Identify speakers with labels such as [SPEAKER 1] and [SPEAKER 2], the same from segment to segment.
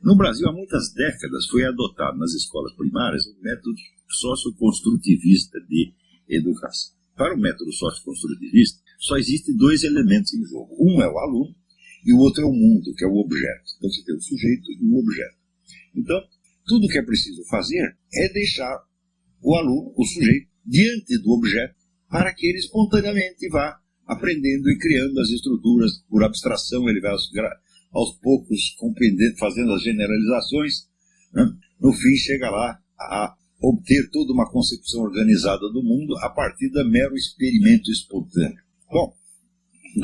[SPEAKER 1] No Brasil, há muitas décadas, foi adotado nas escolas primárias o método socioconstrutivista de educação. Para o método socioconstrutivista, só existem dois elementos em jogo. Um é o aluno e o outro é o mundo, que é o objeto. Então você tem o sujeito e o objeto. Então, tudo que é preciso fazer é deixar o aluno, o sujeito, diante do objeto, para que ele espontaneamente vá aprendendo e criando as estruturas. Por abstração, ele vai aos poucos compreendendo, fazendo as generalizações, né? No fim chega lá a obter toda uma concepção organizada do mundo a partir do mero experimento espontâneo. Bom,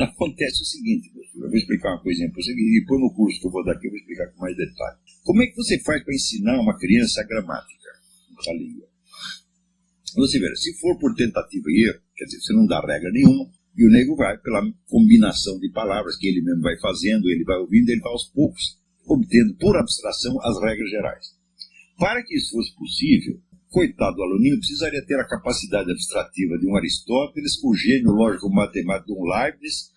[SPEAKER 1] acontece o seguinte, professor, eu vou explicar uma coisinha para você, e depois no curso que eu vou dar aqui eu vou explicar com mais detalhe. Como é que você faz para ensinar uma criança a gramática, a língua? Você vê, se for por tentativa e erro, quer dizer, você não dá regra nenhuma, e o nego vai pela combinação de palavras que ele mesmo vai fazendo, ele vai ouvindo, ele vai aos poucos obtendo por abstração as regras gerais. Para que isso fosse possível, coitado do aluninho precisaria ter a capacidade abstrativa de um Aristóteles, o gênio lógico-matemático de um Leibniz,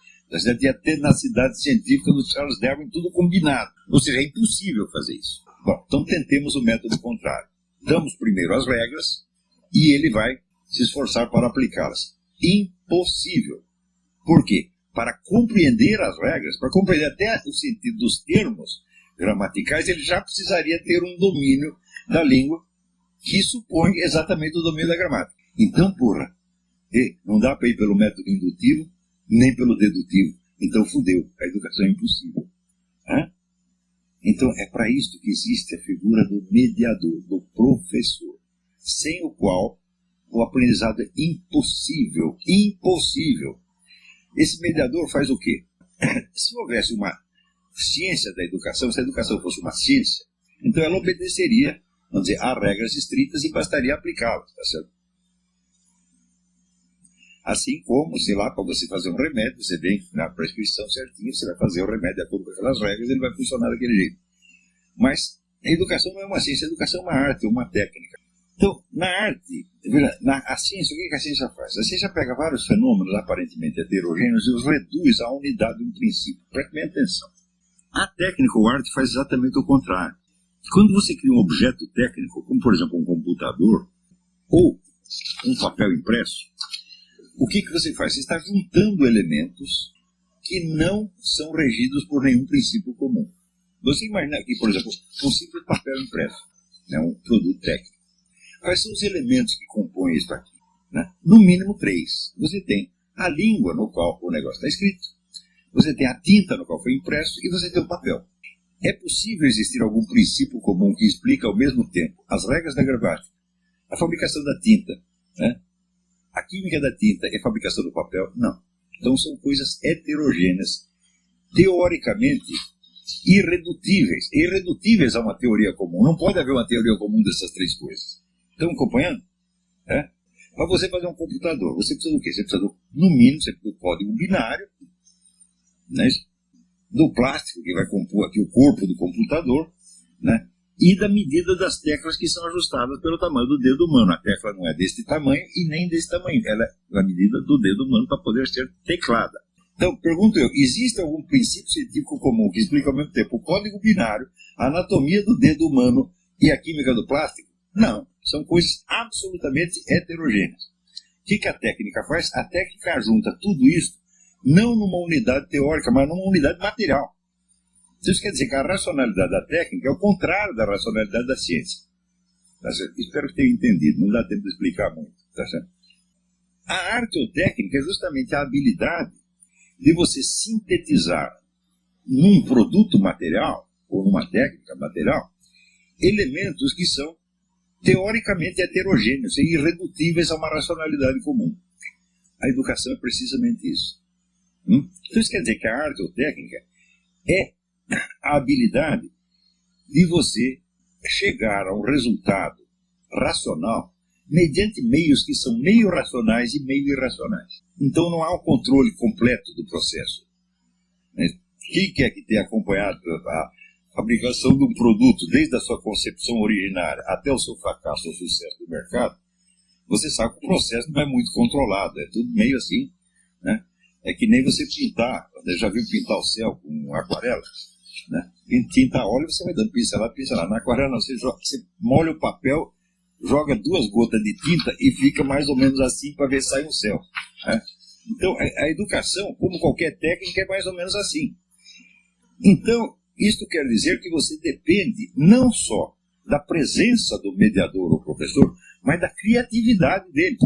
[SPEAKER 1] e a tenacidade científica do Charles Darwin, tudo combinado. Ou seja, é impossível fazer isso. Bom, então tentemos o método contrário. Damos primeiro as regras e ele vai se esforçar para aplicá-las. Impossível. Por quê? Para compreender as regras, para compreender até o sentido dos termos gramaticais, ele já precisaria ter um domínio da língua que supõe exatamente o domínio da gramática. Então, porra, não dá para ir pelo método indutivo, nem pelo dedutivo. Então, fudeu. A educação é impossível. Então, é para isso que existe a figura do mediador, do professor, sem o qual o aprendizado é impossível. Impossível. Esse mediador faz o quê? Se houvesse uma ciência da educação, se a educação fosse uma ciência, então ela obedeceria, vamos dizer, a regras estritas e bastaria aplicá-las, tá certo? Assim como, sei lá, para você fazer um remédio, você vem na prescrição certinha, você vai fazer o remédio de acordo com aquelas regras, ele vai funcionar daquele jeito. Mas a educação não é uma ciência, a educação é uma arte, uma técnica. Então, na arte, a ciência, o que a ciência faz? A ciência pega vários fenômenos aparentemente heterogêneos e os reduz à unidade de um princípio. Preste bem atenção. A técnica ou arte faz exatamente o contrário. Quando você cria um objeto técnico, como por exemplo um computador ou um papel impresso, o que você faz? Você está juntando elementos que não são regidos por nenhum princípio comum. Você imagina aqui, por exemplo, um simples papel impresso, né, um produto técnico. Quais são os elementos que compõem isso aqui? Né? No mínimo 3. Você tem a língua no qual o negócio está escrito, você tem a tinta no qual foi impresso e você tem o papel. É possível existir algum princípio comum que explica ao mesmo tempo as regras da gramática, a fabricação da tinta, né? A química da tinta e a fabricação do papel? Não. Então são coisas heterogêneas, teoricamente irredutíveis. Irredutíveis a uma teoria comum. Não pode haver uma teoria comum dessas 3 coisas. Estão acompanhando? Para você fazer um computador, você precisa do quê? Você precisa, no mínimo, você precisa do código binário, né? Do plástico que vai compor aqui o corpo do computador, né? E da medida das teclas que são ajustadas pelo tamanho do dedo humano. A tecla não é deste tamanho e nem desse tamanho. Ela é da medida do dedo humano para poder ser teclada. Então, pergunto eu, existe algum princípio científico comum que explica ao mesmo tempo o código binário, a anatomia do dedo humano e a química do plástico? Não. São coisas absolutamente heterogêneas. O que a técnica faz? A técnica junta tudo isso não numa unidade teórica, mas numa unidade material. Isso quer dizer que a racionalidade da técnica é o contrário da racionalidade da ciência. Tá certo? Espero que tenha entendido, não dá tempo de explicar muito. Tá certo? A arte ou técnica é justamente a habilidade de você sintetizar num produto material, ou numa técnica material, elementos que são teoricamente heterogêneos e irredutíveis a uma racionalidade comum. A educação é precisamente isso. Então isso quer dizer que a arte ou técnica é a habilidade de você chegar a um resultado racional mediante meios que são meio racionais e meio irracionais. Então não há um controle completo do processo. Quem quer que tenha acompanhado a fabricação de um produto, desde a sua concepção originária até o seu fracasso ou sucesso do mercado, você sabe que o processo não é muito controlado, é tudo meio assim, né? É que nem você pintar, você já viu pintar o céu com aquarela? Né? Em tinta a óleo você vai dando pincelada, pincelada. Na aquarela não, você molha o papel, joga 2 gotas de tinta e fica mais ou menos assim para ver se sai um céu. Né? Então, a educação, como qualquer técnica, é mais ou menos assim. Então, isto quer dizer que você depende não só da presença do mediador ou professor, mas da criatividade dele.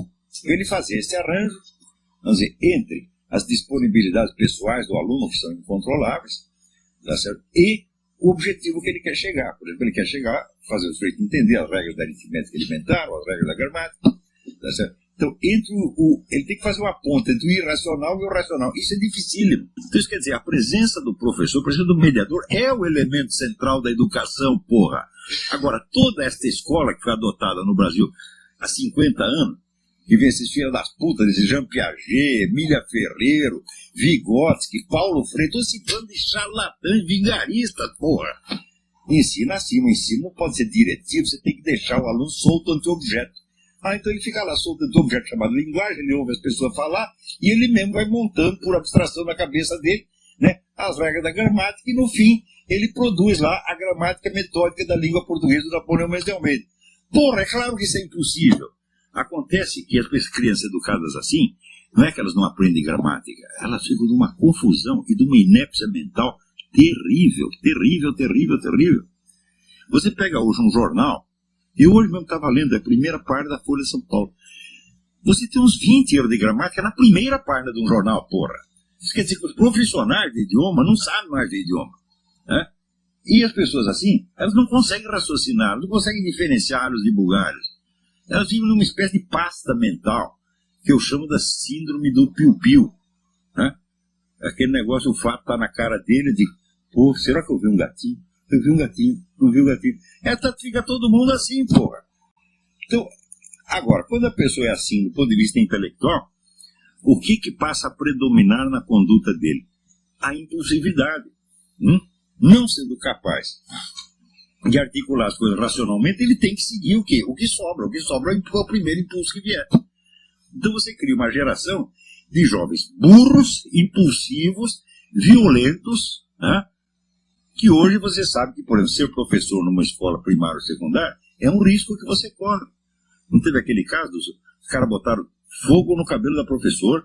[SPEAKER 1] Ele fazer esse arranjo, vamos dizer, entre as disponibilidades pessoais do aluno, que são incontroláveis, tá certo? E o objetivo que ele quer chegar. Por exemplo, ele quer chegar, fazer o sujeito entender as regras da aritmética elementar, ou as regras da gramática, tá certo? Então, ele tem que fazer uma ponta entre o irracional e o racional. Isso é dificílimo. Então, isso quer dizer, a presença do professor, a presença do mediador é o elemento central da educação, porra. Agora, toda esta escola que foi adotada no Brasil há 50 anos, que vem esses filhos das putas, esses Jean Piaget, Emília Ferreiro, Vygotsky, Paulo Freire, todo esse bando de charlatães, vigaristas, porra. Ensina assim, o ensino pode ser diretivo, você tem que deixar o aluno solto ante o objeto. Então ele fica lá solto ante o objeto chamado linguagem, ele ouve as pessoas falar, e ele mesmo vai montando por abstração na cabeça dele, né, as regras da gramática, e no fim ele produz lá a gramática metódica da língua portuguesa do Napoleão Mendes de Almeida. Porra, é claro que isso é impossível. Acontece que as crianças educadas assim, não é que elas não aprendem gramática, elas ficam numa confusão e de uma inépcia mental terrível, terrível, terrível, terrível. Você pega hoje um jornal, eu hoje mesmo estava lendo a primeira página da Folha de São Paulo. Você tem uns 20 erros de gramática na primeira página de um jornal, porra. Isso quer dizer que os profissionais de idioma não sabem mais de idioma. Né? E as pessoas assim, elas não conseguem raciocinar, não conseguem diferenciar os de bulgários. Elas vivem numa espécie de pasta mental, que eu chamo da síndrome do piu-piu. Né? Aquele negócio, o fato está na cara dele, de, pô, será que eu vi um gatinho? Eu vi um gatinho, não vi um gatinho. Fica todo mundo assim, porra. Então, agora, quando a pessoa é assim, do ponto de vista intelectual, o que passa a predominar na conduta dele? A impulsividade. Não sendo capaz de articular as coisas racionalmente, ele tem que seguir o quê? O que sobra. O que sobra é o primeiro impulso que vier. Então você cria uma geração de jovens burros, impulsivos, violentos, né? Que hoje você sabe que, por exemplo, ser professor numa escola primária ou secundária é um risco que você corre. Não teve aquele caso, os caras botaram fogo no cabelo da professora,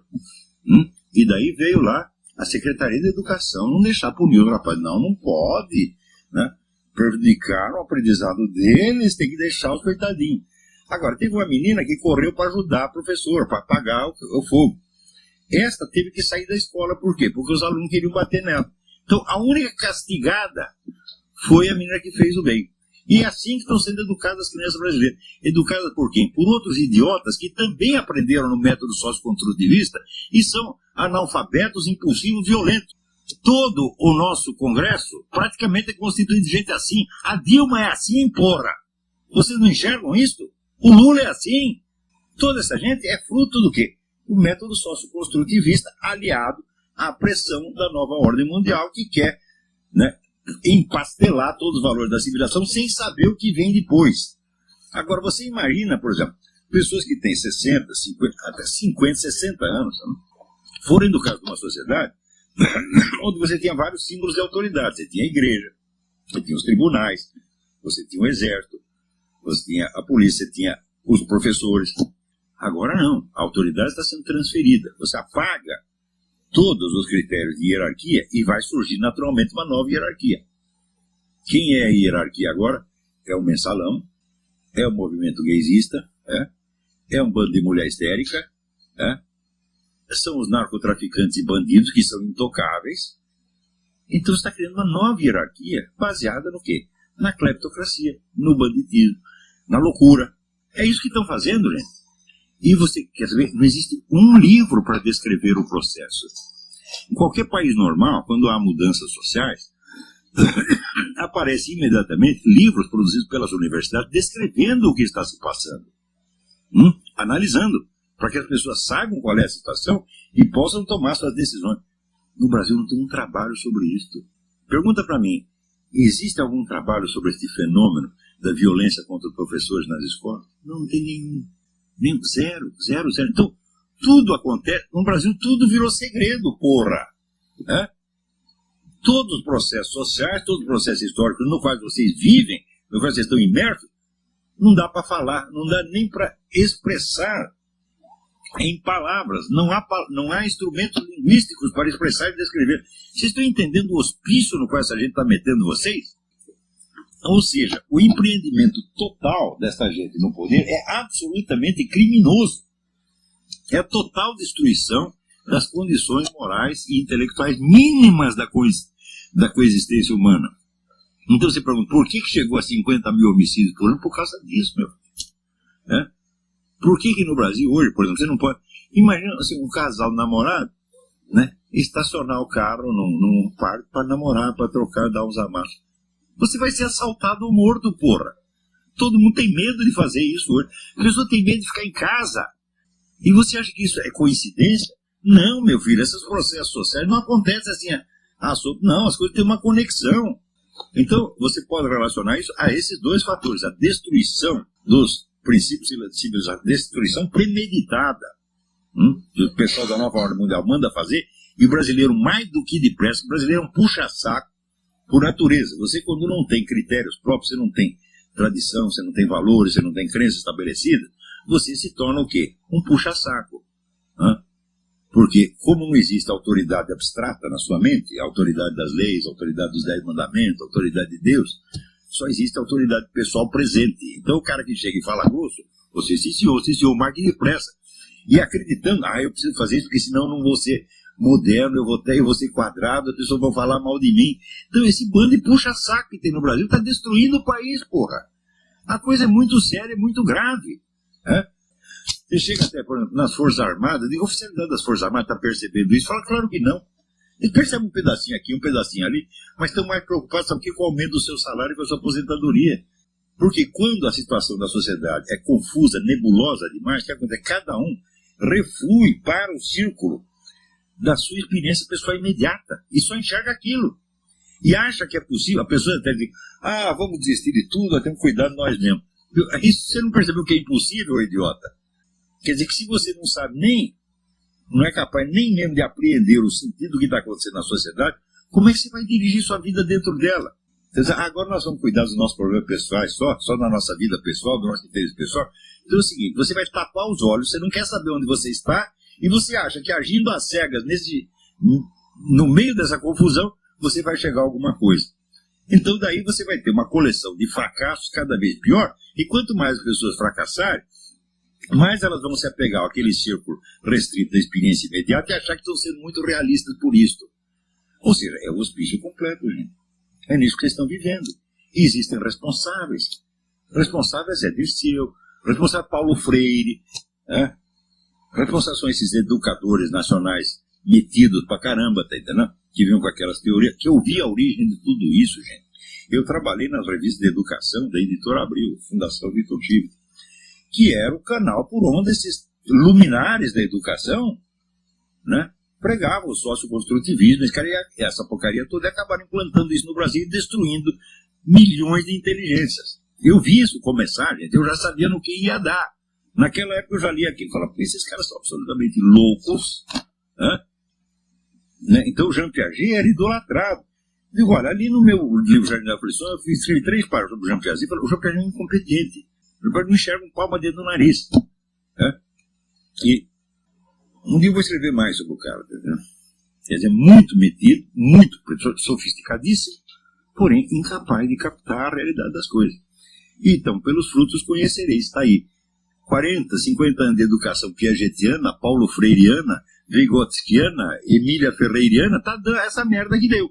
[SPEAKER 1] e daí veio lá a Secretaria de Educação não deixar punir o rapaz. Não pode, né? Prejudicar o aprendizado deles, tem que deixar os coitadinhos. Agora, teve uma menina que correu para ajudar a professora, para apagar o fogo. Esta teve que sair da escola, por quê? Porque os alunos queriam bater nela. Então, a única castigada foi a menina que fez o bem. E é assim que estão sendo educadas as crianças brasileiras. Educadas por quem? Por outros idiotas que também aprenderam no método socioconstrutivista e são analfabetos, impulsivos, violentos. Todo o nosso Congresso praticamente é constituído de gente assim. A Dilma é assim, porra. Vocês não enxergam isso? O Lula é assim. Toda essa gente é fruto do quê? O método socioconstrutivista aliado à pressão da nova ordem mundial que quer, né, empastelar todos os valores da civilização sem saber o que vem depois. Agora, você imagina, por exemplo, pessoas que têm 60, 50, até 50, 60 anos, né, foram educadas numa sociedade onde você tinha vários símbolos de autoridade. Você tinha a igreja, você tinha os tribunais, você tinha o exército, você tinha a polícia, você tinha os professores. Agora não, a autoridade está sendo transferida. Você apaga todos os critérios de hierarquia e vai surgir naturalmente uma nova hierarquia. Quem é a hierarquia agora? É o mensalão, é o movimento gaysista, é um bando de mulher histérica, são os narcotraficantes e bandidos que são intocáveis. Então você está criando uma nova hierarquia baseada no quê? Na cleptocracia, no banditismo, na loucura. É isso que estão fazendo, gente. E você quer saber, não existe um livro para descrever o processo. Em qualquer país normal, quando há mudanças sociais, aparecem imediatamente livros produzidos pelas universidades descrevendo o que está se passando, analisando, para que as pessoas saibam qual é a situação e possam tomar suas decisões. No Brasil não tem um trabalho sobre isso. Pergunta para mim, existe algum trabalho sobre este fenômeno da violência contra os professores nas escolas? Não tem nenhum. Zero. Então, tudo acontece. No Brasil, tudo virou segredo, porra. todos os processos sociais, todos os processos históricos no quais vocês vivem, no qual vocês estão imersos, não dá para falar, não dá nem para expressar em palavras. Não há instrumentos linguísticos para expressar e descrever. Vocês estão entendendo o hospício no qual essa gente está metendo vocês? Ou seja, o empreendimento total dessa gente no poder é absolutamente criminoso. É a total destruição das condições morais e intelectuais mínimas da coexistência humana. Então você pergunta, por que chegou a 50 mil homicídios por ano? Por causa disso, meu filho. Por que no Brasil hoje, por exemplo, você não pode... Imagina assim, um casal namorado, né, estacionar o carro num parque para namorar, para trocar, dar uns amassos. Você vai ser assaltado ou morto, porra. Todo mundo tem medo de fazer isso hoje. A pessoa tem medo de ficar em casa. E você acha que isso é coincidência? Não, meu filho, esses processos sociais não acontecem assim. Não, as coisas têm uma conexão. Então, você pode relacionar isso a esses dois fatores. A destruição dos princípios civilizatórios, a destruição premeditada, que o pessoal da nova ordem mundial manda fazer, e o brasileiro, mais do que depressa, o brasileiro é um puxa-saco por natureza. Você, quando não tem critérios próprios, você não tem tradição, você não tem valores, você não tem crença estabelecida, você se torna o quê? Um puxa-saco. Porque, como não existe autoridade abstrata na sua mente, a autoridade das leis, a autoridade dos 10 mandamentos, a autoridade de Deus, só existe a autoridade pessoal presente. Então, o cara que chega e fala grosso, você sim senhor, marque depressa. E acreditando, eu preciso fazer isso, porque senão eu não vou ser moderno, eu vou ser quadrado, as pessoas vão falar mal de mim. Então, esse bando de puxa-saco que tem no Brasil está destruindo o país, porra. A coisa é muito séria, é muito grave. Você chega até, por exemplo, nas Forças Armadas, a oficialidade das Forças Armadas está percebendo isso? Fala, claro que não. Eles percebem um pedacinho aqui, um pedacinho ali, mas estão mais preocupados com o aumento do seu salário e com a sua aposentadoria. Porque quando a situação da sociedade é confusa, nebulosa demais, o que acontece? Cada um reflui para o círculo da sua experiência pessoal imediata e só enxerga aquilo. E acha que é possível, a pessoa até diz, vamos desistir de tudo, nós temos que cuidar de nós mesmos. Isso você não percebeu que é impossível, idiota? Quer dizer que se você não sabe não é capaz nem mesmo de apreender o sentido do que está acontecendo na sociedade, como é que você vai dirigir sua vida dentro dela? Quer dizer, agora nós vamos cuidar dos nossos problemas pessoais só da nossa vida pessoal, do nosso interesse pessoal. Então é o seguinte, você vai tapar os olhos, você não quer saber onde você está, e você acha que agindo às cegas no meio dessa confusão, você vai chegar a alguma coisa. Então daí você vai ter uma coleção de fracassos cada vez pior, e quanto mais as pessoas fracassarem, mais elas vão se apegar àquele círculo restrito da experiência imediata e achar que estão sendo muito realistas por isso. Ou seja, é o hospício completo, gente. É nisso que vocês estão vivendo. E existem responsáveis. Responsáveis é Dirceu, responsável Paulo Freire, responsáveis são esses educadores nacionais metidos pra caramba, tá entendendo? Que vinham com aquelas teorias, que eu vi a origem de tudo isso, gente. Eu trabalhei nas revistas de educação da Editora Abril, Fundação Vitor Chivo, que era o canal por onde esses luminares da educação, né, pregavam o socioconstrutivismo, essa porcaria toda, e acabaram implantando isso no Brasil e destruindo milhões de inteligências. Eu vi isso começar, gente, eu já sabia no que ia dar. Naquela época eu já li aquilo e falava, esses caras são absolutamente loucos. Né? Então o Jean Piaget era idolatrado. Digo, olha, ali no meu livro Jardim da Aflição, eu escrevi 3 páginas sobre o Jean Piaget e falei, o Jean Piaget é incompetente. Eu não enxergo um palmo dentro do nariz. E um dia eu vou escrever mais sobre o cara. Entendeu? Quer dizer, muito metido, muito sofisticadíssimo, porém incapaz de captar a realidade das coisas. Então, pelos frutos conhecereis. Está aí. 40, 50 anos de educação piagetiana, paulo freiriana, vygotskiana, Emília Ferreiriana, tá dando essa merda que deu.